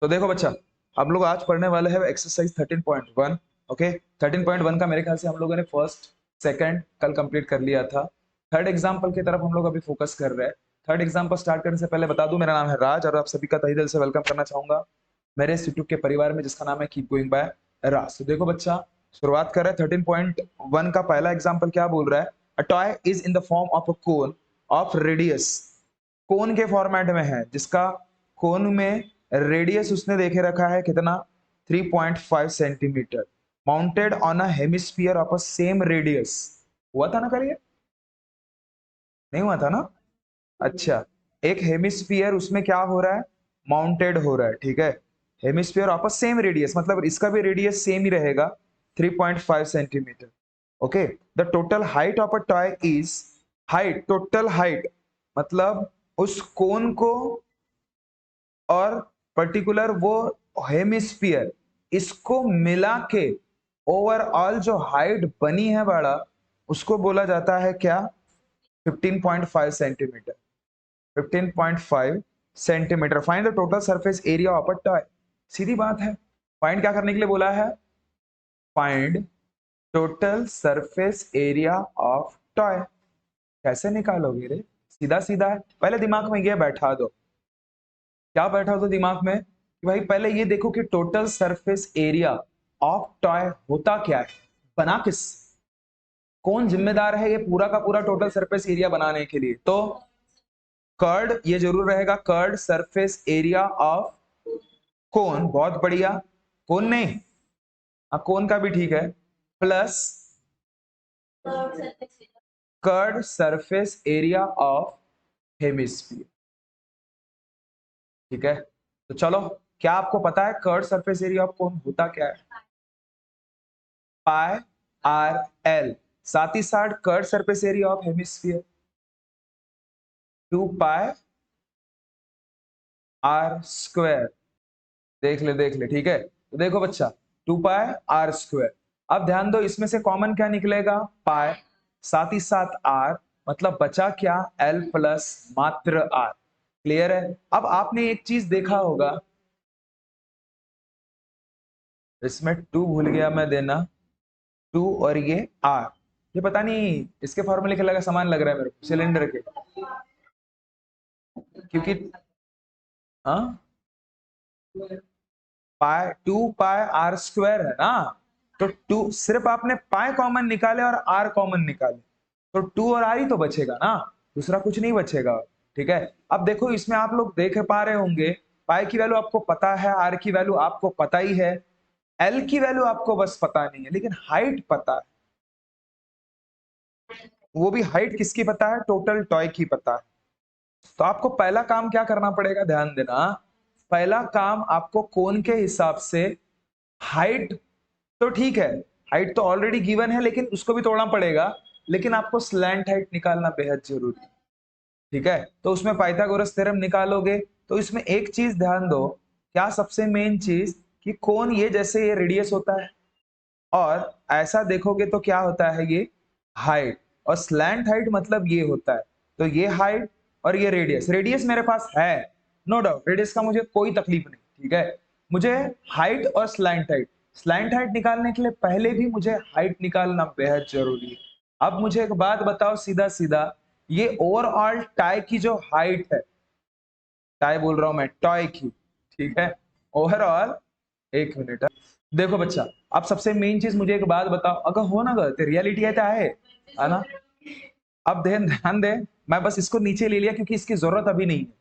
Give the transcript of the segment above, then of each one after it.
तो देखो बच्चा, हम लोग आज पढ़ने वाले हैं एक्सरसाइज 13.1। ओके, 13.1 का मेरे ख्याल से हम लोगों ने फर्स्ट सेकंड कल कंप्लीट कर लिया था। थर्ड एग्जाम्पल की तरफ हम लोग अभी फोकस कर रहे हैं। थर्ड एग्जाम्पल स्टार्ट करने से पहले बता दूं, मेरा नाम है राज और आप सभी का तहे दिल से वेलकम करना चाहूंगा मेरे इस यूट्यूब के परिवार में जिसका नाम है कीप गोइंग बाय राज। तो देखो बच्चा, शुरुआत कर रहे हैं। 13.1 का पहला एग्जाम्पल क्या बोल रहा है? A toy is in the form of a cone of radius. Cone के फॉर्मेट में है, जिसका कोन में रेडियस उसने देखे रखा है कितना, 3.5 centimetre, mounted on a hemisphere of a same radius. हुआ था ना कल ये? नहीं हुआ था ना? अच्छा, एक हेमिस्फीयर उसमें क्या हो रहा है, माउंटेड हो रहा है, ठीक है। Hemisphere of a same radius मतलब इसका भी रेडियस सेम ही रहेगा, 3.5 centimetre. Okay, the total height of a toy is, height, total height मतलब उस कोन को और पर्टिकुलर वो हेमिस्फीयर, इसको मिला के ओवरऑल जो हाइट बनी है बड़ा, उसको बोला जाता है क्या? 15.5 centimetre. 15.5 centimetre. Find the total surface area of a toy. सीधी बात है, फाइंड क्या करने के लिए बोला है? Find total surface area of toy. कैसे निकालोगे रे? सीधा सीधा है, पहले दिमाग में ये बैठा दो। क्या बैठा दो दिमाग में कि भाई पहले ये देखो कि total surface area of toy होता क्या है, बना किस, कौन जिम्मेदार है ये पूरा का पूरा टोटल सरफेस एरिया बनाने के लिए? तो कर्ड, ये जरूर रहेगा, curved surface area of cone. बहुत बढ़िया, कोन नहीं, कोन का भी ठीक है, plus curved surface area of hemisphere. ठीक है, तो चलो, क्या आपको पता है curved surface area of cone होता क्या है? Pi r l. साथ ही साथ curved surface area of hemisphere 2 pi r square. देख ले, ठीक है। तो देखो बच्चा, 2 पाई आर स्क्वायर। अब ध्यान दो, इसमें से कॉमन क्या निकलेगा? पाई, साथ ही साथ आर, मतलब बचा क्या? एल प्लस मात्र आर। क्लियर है? अब आपने एक चीज देखा होगा, इसमें 2 भूल गया मैं देना, 2 और ये आर, ये पता नहीं इसके फॉर्मूले के लगा समान लग रहा है मेरे को सिलेंडर के, क्योंकि हाँ, पाई 2 पाई आर स्क्वायर है ना, तो 2 सिर्फ आपने पाई कॉमन निकाले और आर कॉमन निकाले, तो 2 और आर ही तो बचेगा ना, दूसरा कुछ नहीं बचेगा। ठीक है, अब देखो इसमें आप लोग देख पा रहे होंगे, पाई की वैल्यू आपको पता है, आर की वैल्यू आपको पता ही है, एल की वैल्यू आपको बस पता नहीं है, लेकिन हाइट पता है। वो भी हाइट किसकी पता है? टोटल टॉय की पता है। तो आपको पहला काम क्या करना पड़ेगा, ध्यान देना। पहला काम आपको कोन के हिसाब से हाइट, तो ठीक है, हाइट तो ऑलरेडी गिवन है लेकिन उसको भी तोड़ना पड़ेगा, लेकिन आपको स्लैंट हाइट निकालना बेहद जरूरी है। ठीक है, तो उसमें पाइथागोरस थ्योरम निकालोगे, तो इसमें एक चीज ध्यान दो, क्या सबसे मेन चीज, कि कोन ये जैसे ये रेडियस होता है, और ऐसा देखोगे तो क्या होता है, ये हाइट, और स्लैंट हाइट मतलब ये होता है, तो ये हाइट और ये रेडियस, रेडियस मेरे पास है, नो डाउट, रेडियस का मुझे कोई तकलीफ नहीं। ठीक है, मुझे हाइट और स्लैंट हाइट निकालने के लिए पहले भी मुझे हाइट निकालना बेहद जरूरी है। अब मुझे एक बात बताओ सीधा सीधा, ये ओवरऑल टाई की जो हाइट है, टाई बोल रहा हूं मैं, टॉय की, ठीक है, ओवरऑल, एक मिनट, देखो बच्चा, अब सबसे मेन चीज मुझे एक बात बताओ, अगर हो ना गलत, रियलिटी है ना? अब ध्यान ध्यान दे, मैं बस इसको नीचे ले लिया क्योंकि इसकी जरूरत अभी नहीं है,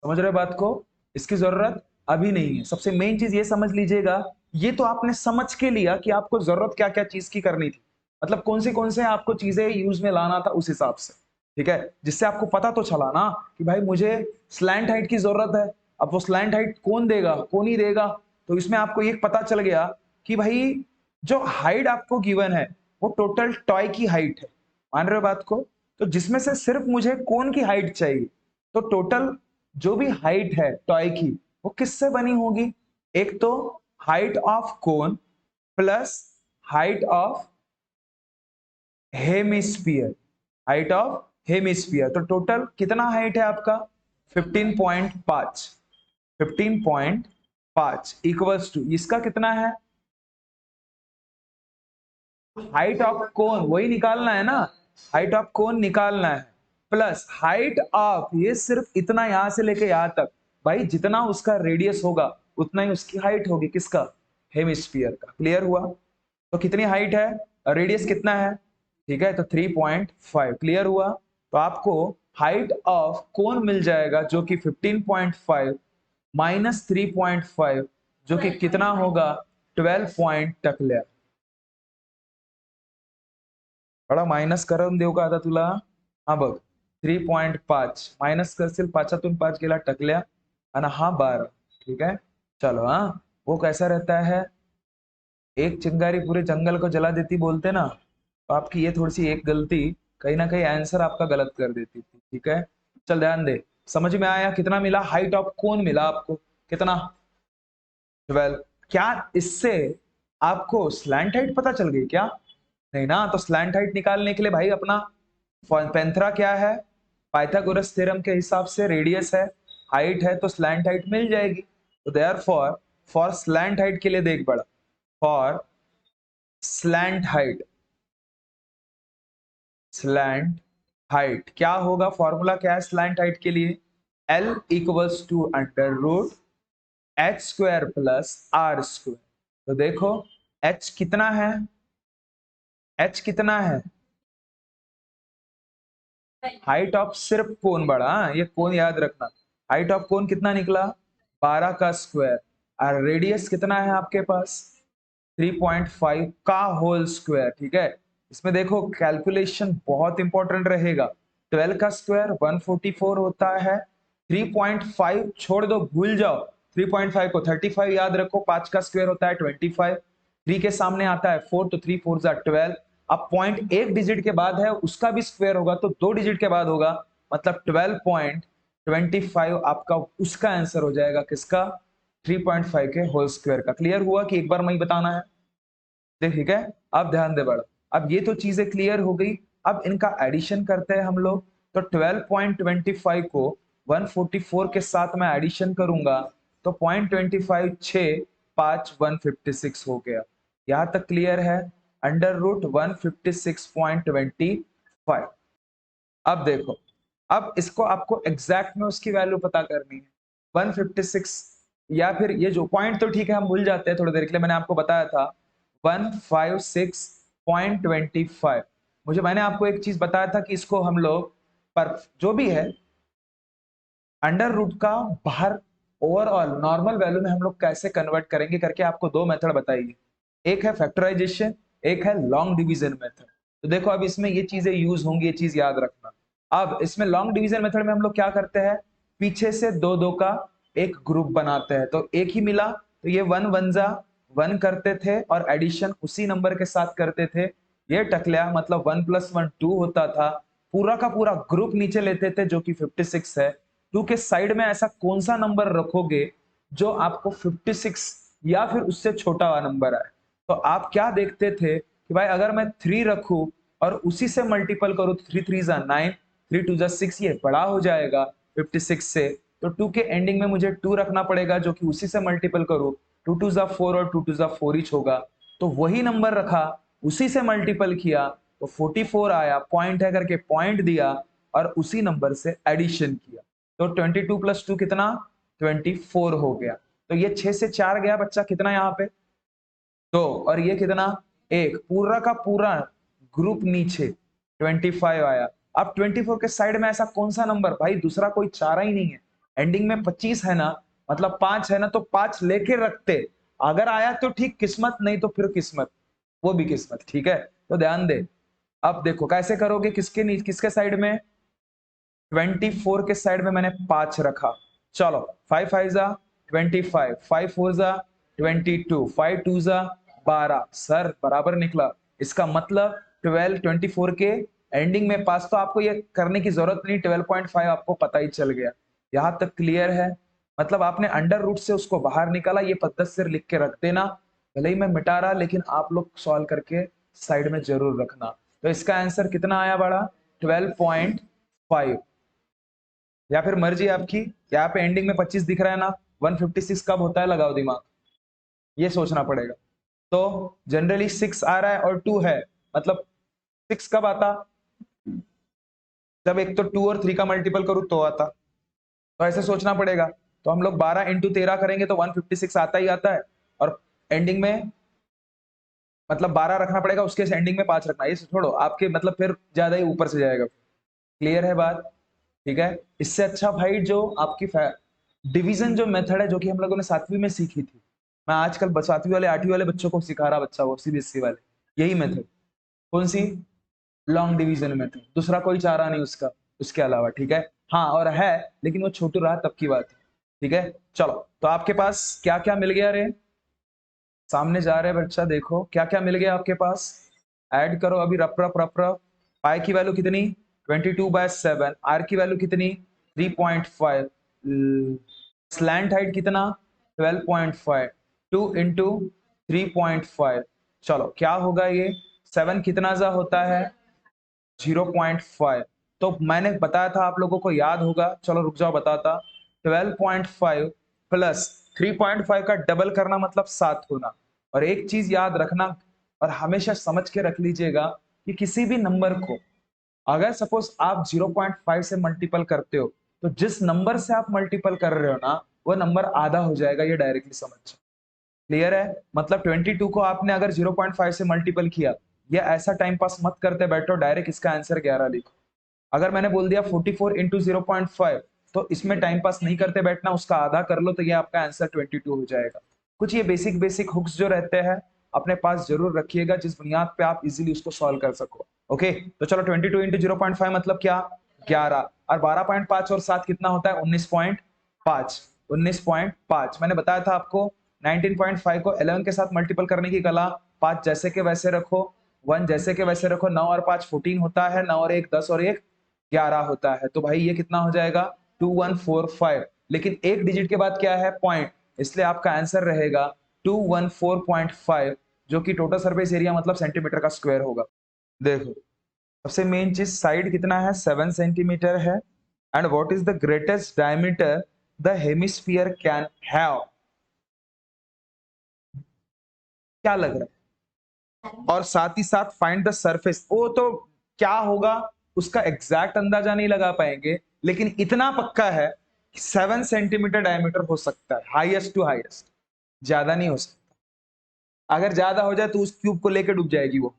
समझ रहे बात को? इसकी जरूरत अभी नहीं है। सबसे मेन चीज ये समझ लीजिएगा, ये तो आपने समझ के लिया कि आपको जरूरत क्या क्या चीज की करनी थी, मतलब कौन से आपको चीजें यूज में लाना था उस हिसाब से। ठीक है, जिससे आपको पता तो चला ना कि भाई मुझे स्लैंट हाइट की जरूरत है, अब वो स्लैंट हाइट कौन देगा, कौन ही देगा, तो इसमें आपको ये पता चल गया कि भाई जो हाइट आपको गिवन है वो टोटल टॉय की हाइट है, मान रहे हो बात को? तो जिसमें से सिर्फ मुझे कौन की हाइट चाहिए, तो टोटल जो भी हाइट है टॉय की, वो किससे बनी होगी? एक तो height of cone plus height of hemisphere, height of hemisphere, तो टोटल कितना हाइट है आपका? 15.5, 15.5 5 इक्वल्स टू, इसका कितना है, हाइट ऑफ कोन वही निकालना है ना, हाइट ऑफ कोन निकालना है, प्लस हाइट ऑफ, ये सिर्फ इतना यहां से लेके यहां तक, भाई जितना उसका रेडियस होगा उतना ही उसकी हाइट होगी, किसका, हेमिस्फीयर का। क्लियर हुआ? तो कितनी हाइट है, रेडियस कितना है, ठीक है, तो 3.5। क्लियर हुआ? तो आपको हाइट ऑफ कोन मिल जाएगा जो कि 15.5 माइनस 3.5 जो कि कितना होगा, 12 पॉइंट टकल्या। बड़ा मायनस करून देऊ का आता तुला? हा बघ, 3.5 मायनस करशील, 5तून 5 गेला टकल्या आणि हा 12। ठीक है, चलो। हाँ, वो कैसा रहता है, एक चिंगारी पूरे जंगल को जला देती बोलते ना, तो आपकी ये थोड़ी सी एक गलती कहीं ना कहीं आंसर आपका गलत कर देती थी। ठीक है, चल ध्यान दे, समझ में आया? कितना मिला, हाइट ऑफ कौन मिला आपको, कितना, 12। क्या इससे आपको स्लैंट हाइट पता चल गई क्या? नहीं ना, तो स्लैंट हाइट निकालने के लिए भाई अपना पेंथरा क्या है, पाइथागोरस थ्योरम के हिसाब से रेडियस है, हाइट है, तो स्लैंट हाइट मिल जाएगी। तो देयरफॉर फॉर स्लैंट हाइट के लिए देख बड़ा, for slant height, slant height क्या होगा, फॉर्मूला क्या है स्लैंट हाइट के लिए, L equals to under root h square plus r square. तो देखो h कितना है, h कितना है, हाइट ऑफ सिर्फ कोन बड़ा, ये कोन याद रखना, हाइट ऑफ कोन कितना निकला, 12 का स्क्वायर, और रेडियस कितना है आपके पास, 3.5 का होल स्क्वायर। ठीक है, इसमें देखो कैलकुलेशन बहुत इंपॉर्टेंट रहेगा, 12 का स्क्वायर 144 होता है, 3.5 छोड़ दो, भूल जाओ, 3.5 को 35 याद रखो, 5 का स्क्वायर होता है 25, 3 के सामने आता है 4, तो 3 4 12। अब पॉइंट एक डिजिट के बाद है, उसका भी स्क्वायर होगा तो 2 डिजिट के बाद होगा, मतलब 12.25 आपका उसका आंसर हो जाएगा, किसका, 3.5 के होल स्क्वायर का। क्लियर हुआ कि एक बार मैं बताना है? ठीक है, अब ध्यान दे बड़ा, अब ये तो चीजें क्लियर हो गई, अब इनका एडिशन करते हैं हम लोग। तो 12.25 को 144 के साथ मैं एडिशन करूंगा, तो 0.25 6 5 156 हो गया। यहां तक क्लियर है, अंडर रूट 156.25। अब देखो, अब इसको आपको एग्जैक्ट में उसकी वैल्यू पता करनी है, 156, या फिर ये जो पॉइंट तो ठीक है हम भूल जाते हैं थोड़ी देर के लिए, मैंने आपको बताया था 156.25। मुझे, मैंने आपको एक चीज बताया था कि इसको हम लोग पर जो भी है अंडर रूट का बाहर ओवरऑल नॉर्मल वैल्यू में हम लोग कैसे कन्वर्ट करेंगे करके आपको दो मेथड बताइए, एक है फैक्टराइजेशन, एक है लॉन्ग डिवीजन मेथड। तो देखो अब इसमें ये चीजें यूज होंगी, ये चीज याद रखना। अब इसमें लॉन्ग डिवीजन मेथड में हम लोग क्या करते हैं, पीछे से दो दो का एक ग्रुप बनाते हैं, तो एक ही मिला तो ये 1 1 जा 1 करते थे और एडिशन उसी नंबर के साथ करते थे, ये टकलिया मतलब 1 + 1 2 होता था, पूरा का पूरा ग्रुप नीचे लेते थे जो कि 56 है। 2 के साइड में ऐसा कौन सा नंबर रखोगे जो आपको 56 या फिर उससे छोटा वाला नंबर आए, तो आप क्या देखते थे कि भाई अगर मैं 3 रखूं और उसी से मल्टीपल करूं, 3 3 जा 9, 3 2 जा 6, ये बड़ा हो जाएगा 56 से, तो 2 के एंडिंग में मुझे 2 रखना पड़ेगा जो कि उसी से मल्टीपल करूं, 2 2 जा 4 और 2 2 जा 4 ही होगा, तो वही नंबर रखा, उसी से मल्टीपल किया तो 44 आया, पॉइंट है करके पॉइंट दिया और उसी नंबर से एडिशन किया, तो 22 + 2 कितना, 24 हो गया। तो ये 6 से 4 गया बच्चा, कितना यहाँ पे, 2, और ये कितना, 1, पूरा का पूरा ग्रुप नीचे 25 आया। अब 24 के साइड में ऐसा कौन सा नंबर, भाई दूसरा कोई चारा ही नहीं है, एंडिंग में 25 है ना, मतलब 5 है ना, तो 5 लेके रखते, अगर आया तो ठीक किस्मत, नहीं तो फिर किस्मत, वो भी किस्मत। ठीक है, तो ध्यान दे, अब देखो कैसे करोगे, किसके साइड में, 24 के साइड में मैंने 5 रखा, चलो 5 5 जा 25, 5 4 जा 22, 5 2 जा 12, सर बराबर निकला, इसका मतलब 12 24 के एंडिंग में पास, तो आपको ये करने की जरूरत नहीं, 12.5 आपको पता ही चल गया। यहां तक क्लियर है, मतलब आपने अंडर रूट से उसको बाहर निकाला, ये पद्धत से लिख के रख देना, भले ही मैं मिटा रहा लेकिन आप लोग सॉल्व करके साइड में जरूर रखना। तो इसका आंसर कितना आया बड़ा, 12.5, या फिर मर्जी आपकी, यहाँ पे एंडिंग में 25 दिख रहा है ना, 156 कब होता है, लगाओ दिमाग, ये सोचना पड़ेगा। तो जनरली 6 आ रहा है और 2 है, मतलब 6 कब आता, जब एक तो 2 और 3 का मल्टीपल करूं तो आता। तो ऐसे सोचना पड़ेगा। तो हम लोग 12 इंटू 13 करेंगे तो 156 आता ही आता है, और एंडिंग में मतलब 12 रखना पड़ेगा, उसके एंडिंग में 5 रखना, ये छोड़ो आपके मतलब फिर ज्यादा ही ऊपर से जाएगा। क्लियर है बात? ठीक है। इससे अच्छा भाई जो आपकी डिवीजन जो मेथड है, जो कि हम लोगों ने 7वीं में सीखी थी, मैं आजकल 7वीं वाले 8वीं वाले बच्चों को सिखा रहा, बच्चा वो सीबीएसई वाले, यही मेथड। कौन सी? लॉन्ग डिवीजन मेथड, दूसरा कोई चारा नहीं उसका उसके अलावा। ठीक है। हाँ और है, लेकिन वो छोटू रहा तब की बात है। ठीक है। चलो, तो आपके पास क्या क्या मिल गया रे? सामने जा रहे बच्चा, देखो क्या क्या मिल गया आपके पास, ऐड करो अभी, रप रप रप रप। पाई की वैल्यू कितनी? 22/7। आर की वैल्यू कितनी? 3.5। स्लैंट हाइट कितना? 12.5। 2 इंटू 3.5। चलो क्या होगा ये? 7 कितना जा होता है? 0.5। तो मैंने बताया था, आप लोगों को याद होगा, चलो रुक जाओ बताता। 12.5 प्लस 3.5 का डबल करना मतलब 7 होना। और एक चीज याद रखना, और हमेशा समझ के रख लीजिएगा, कि किसी भी नंबर को अगर सपोज आप 0.5 से मल्टीपल करते हो, तो जिस नंबर से आप मल्टीपल कर रहे हो ना, वो नंबर आधा हो जाएगा, ये डायरेक्टली समझ। क्लियर है? मतलब 22 को आपने अगर 0.5 से मल्टीपल किया, या ऐसा टाइम पास मत करते बैठो, डायरेक्ट इसका आंसर 11 लिखो। अगर मैंने बोल दिया 44 इंटू 0.5, तो इसमें टाइम पास नहीं करते बैठना, उसका आधा कर लो, तो ये आपका आंसर 22 हो जाएगा। कुछ ये बेसिक बेसिक हुक्स जो रहते हैं अपने पास जरूर रखिएगा, जिस बुनियाद पे आप इजीली उसको सॉल्व कर सको। ओके, तो चलो 22 इंटू 0.5 मतलब क्या? 11। और 12.5 और 7 कितना होता है? 19.5। 19.5 मैंने बताया था आपको। 19.5 को 11 के साथ मल्टीपल करने की कला, 5 जैसे के वैसे रखो, 1 जैसे के वैसे रखो, 9 और 5 14 होता है, 9 और 1 10 और 1 11 होता है। तो भाई ये कितना हो जाएगा? 2145। लेकिन एक डिजिट के बाद क्या है? पॉइंट, इसलिए आपका आंसर रहेगा 214.5, जो कि टोटल सरफेस एरिया मतलब सेंटीमीटर का स्क्वायर होगा। देखो, सबसे मेन चीज, साइड कितना है? 7 सेंटीमीटर है। And what is the greatest diameter the hemisphere can have? क्या लग रहा है? और साथ ही साथ फाइंड द सरफेस, वो तो क्या होगा उसका एग्जैक्ट अंदाजा नहीं लगा पाएंगे, लेकिन इतना पक्का है कि 7 सेंटीमीटर डायमीटर हो सकता है, हाईएस्ट टू हाईएस्ट, ज्यादा नहीं हो सकता। अगर ज्यादा हो जाए तो उस क्यूब को लेकर डूब जाएगी वो।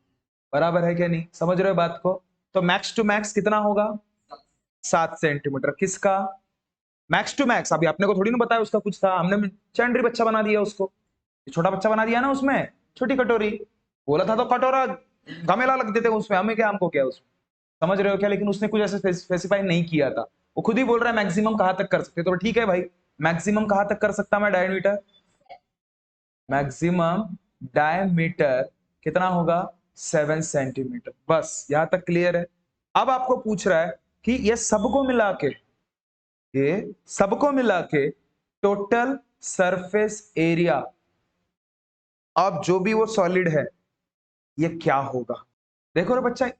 बराबर है क्या नहीं? समझ रहे हो बात को? तो मैक्स टू मैक्स कितना होगा? 7 सेंटीमीटर। किसका मैक्स टू मैक्स? अभी अपने को थोड़ी ना बताया उसका कुछ था, हमने चैंडरी बच्चा बना दिया उसको, छोटा बच्चा बना दिया ना उसमें, छोटी कटोरी बोला था तो कटोरा घमेला लग देते उसमें, हमें क्या, हमको क्या उसमें। समझ रहे हो क्या? लेकिन उसने कुछ ऐसे स्पेसिफाई नहीं किया था, वो खुद ही बोल रहा है मैक्सिमम कहां तक कर सकते। तो ठीक है भाई, मैक्सिमम कहां तक कर सकता मैं डायमीटर? मैक्सिमम डायमीटर कितना होगा? 7 सेंटीमीटर। बस यहां तक क्लियर है। अब आपको पूछ रहा है कि ये सबको मिला के टोटल सरफेस एरिया अब जो भी वो सॉलिड है, ये क्या होगा? देखो रे बच्चा,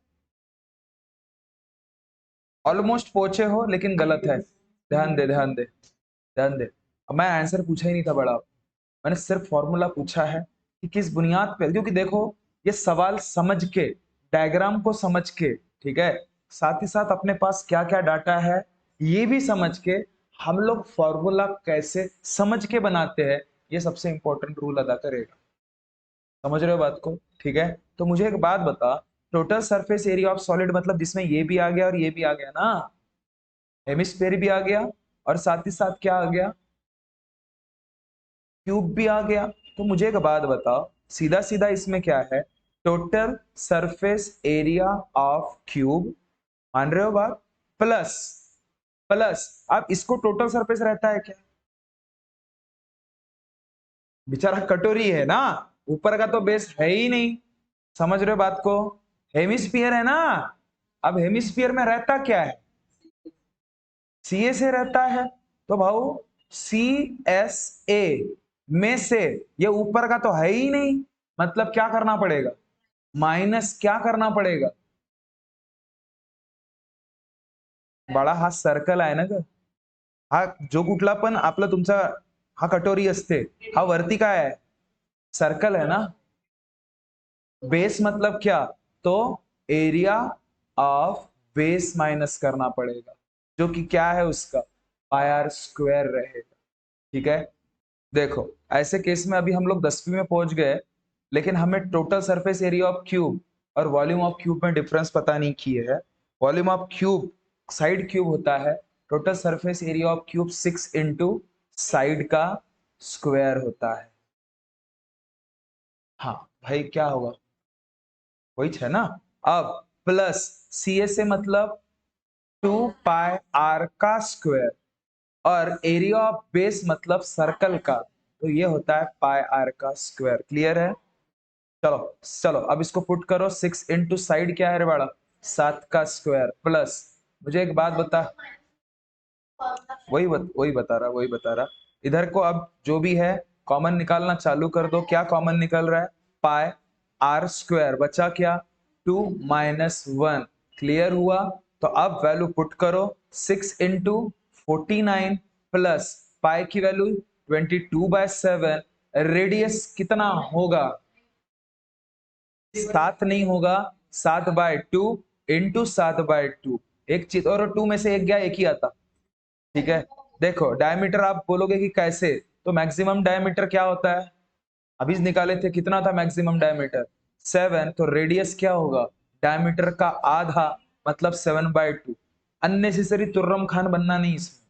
ऑलमोस्ट पहुंचे हो लेकिन गलत है। ध्यान दे ध्यान दे ध्यान दे। अब मैं आंसर पूछा ही नहीं था बड़ा, मैंने सिर्फ फॉर्मूला पूछा है कि किस बुनियाद पे, क्योंकि देखो ये सवाल समझ के, डायग्राम को समझ के, ठीक है, साथ ही साथ अपने पास क्या क्या डाटा है ये भी समझ के, हम लोग फॉर्मूला कैसे समझ के बनाते हैं, ये सबसे इंपॉर्टेंट रोल अदा करेगा। समझ रहे हो बात को? ठीक है। तो मुझे एक बात बता, total surface area of solid मतलब जिसमें ये भी आ गया और ये भी आ गया ना, हेमिस्फीयर भी आ गया, और साथ ही साथ क्या आ गया? क्यूब भी आ गया। तो मुझे एक बात बताओ, सीधा सीधा इसमें क्या है? Total surface area of cube, मान रहे हो बात? प्लस प्लस, अब इसको टोटल सरफेस रहता है क्या? बेचारा कटोरी है ना, ऊपर का तो बेस है ही नहीं। समझ रहे हो बात को? हेमिस्फीयर है ना, अब हेमिस्फीयर में रहता क्या है? सी ए से रहता है। तो भाऊ सी एस ए में से ये ऊपर का तो है ही नहीं, मतलब क्या करना पड़ेगा? माइनस क्या करना पड़ेगा? बडा हा सर्कल आहे ना ग, हा जो कुठला पण आपला तुमचा हा कटोरी असते, हा वरती काय है, सर्कल है ना। बेस मतलब क्या, तो एरिया ऑफ बेस माइनस करना पड़ेगा, जो कि क्या है उसका पाई आर स्क्वायर रहेगा। ठीक है, देखो ऐसे केस में अभी हम लोग 10वीं में पहुंच गए, लेकिन हमें total surface area of cube और वॉल्यूम ऑफ क्यूब में डिफरेंस पता नहीं किए है। Volume of cube side cube होता है, total surface area of cube 6 into side का स्क्वायर होता है। हाँ भाई क्या होगा, वही है ना। अब प्लस सी ए से मतलब 2 पाई आर का स्क्वायर, और एरिया ऑफ बेस मतलब सर्कल का, तो ये होता है पाई आर का स्क्वायर। क्लियर है, चलो चलो अब इसको पुट करो, 6 इंटू साइड क्या है रे बड़ा, 7 का स्क्वायर, प्लस मुझे एक बात बता, वही बता रहा, इधर को अब जो भी है कॉमन निकालना चालू कर दो। क्या कॉमन निकल रहा है, पाई आर स्क्वायर, बचा क्या 2 माइनस 1। क्लियर हुआ, तो अब वैल्यू पुट करो, 6 इंटू 49 प्लस पाई की वैल्यू 22/7, रेडियस कितना होगा, 7 नहीं होगा, 7/2 इंटू 7/2। एक चीज और 2 में से एक गया, एक ही आता। ठीक है, देखो डायमीटर आप बोलोगे कि कैसे, तो मैक्सिमम डायमीटर क्या होता है, अभी निकाले थे कितना था मैक्सिमम डायमीटर 7, तो रेडियस क्या होगा डायमीटर का आधा, मतलब 7/2। अननेसेसरी तुर्रम खान बनना नहीं इसमें,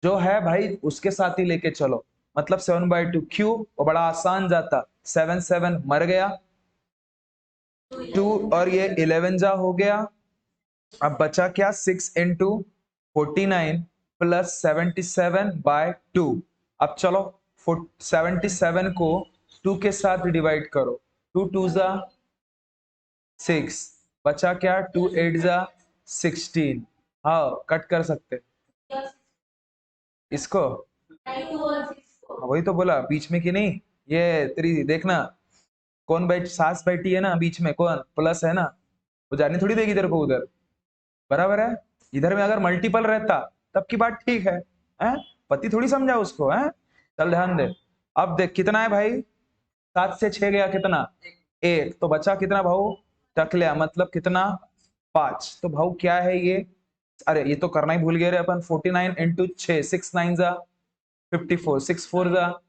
जो है भाई उसके साथ ही लेके चलो, मतलब 7/2 क्यों, वो बड़ा आसान जाता, 7 7 मर गया, 2 और ये 11 जा हो गया। अब बचा क्या, 6 इंटू 49 प्लस 77/2। अब चलो 77 को 2 के साथ डिवाइड करो, 2 2 जा 6, बचा क्या 2 8 जा 16। हाँ कट कर सकते इसको, वही तो बोला बीच में कि नहीं, ये तेरी देखना कौन बैठ सास बैठी है ना बीच में, कौन प्लस है ना, वो जाने थोड़ी देगी तेरे को उधर, बराबर है। इधर में अगर मल्टीपल रहता तब की बात ठीक है, हैं? पति थोड़ी समझा उसको, हैं? चल ध्यान दे, अब देख कितना है भाई, 7 से 6 गया कितना, 1, तो बचा कितना भाऊ, टकलिया मतलब कितना 5, तो भाऊ क्या है ये, अरे ये तो करना ही भूल गए रे अपन, 49 इंटू 6, 6 9 जा 54, 6 4 जा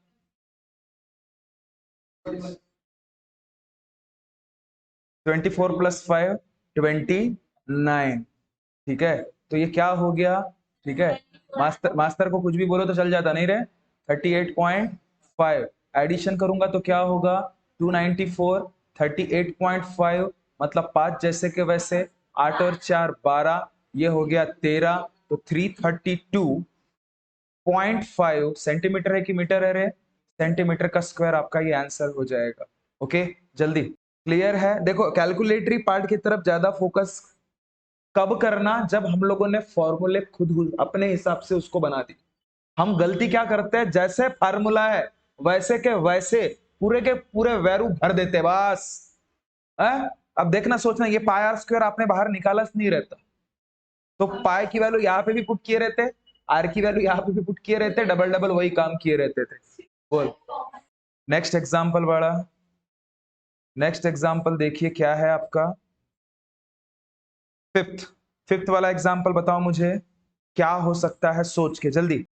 24 प्लस 5 29। ठीक है, तो ये क्या हो गया, ठीक है, मास्टर को कुछ भी बोलो तो चल जाता नहीं रे, 38.5 एडिशन करूंगा तो क्या होगा 294, 38.5 मतलब 5 जैसे के वैसे, 8 और 4 12, ये हो गया 13, तो 332.5 सेंटीमीटर है कि मीटर है रे, सेंटीमीटर का स्क्वायर आपका ये आंसर हो जाएगा। ओके जल्दी, क्लियर है। देखो कैलकुलेटरी पार्ट की तरफ ज्यादा फोकस कब करना, जब हम लोगों ने फॉर्मूले खुद अपने हिसाब से उसको बना दी। हम गलती क्या करते हैं, जैसे फार्मूला है वैसे के वैसे पूरे के पूरे वैल्यू भर देते बस, है? अब देखना सोचना, ये पाई आर स्क्वायर आपने बाहर निकाला नहीं रहता, तो पाई की वैल्यू यहाँ पे भी पुट किए रहते, आर की वैल्यू यहाँ पे भी पुट किए रहते, डबल डबल वही काम किए रहते थे। बोल नेक्स्ट एग्जाम्पल बड़ा, नेक्स्ट एग्जाम्पल देखिए क्या है आपका, फिफ्थ, फिफ्थ वाला एग्जाम्पल बताओ मुझे क्या हो सकता है, सोच के जल्दी।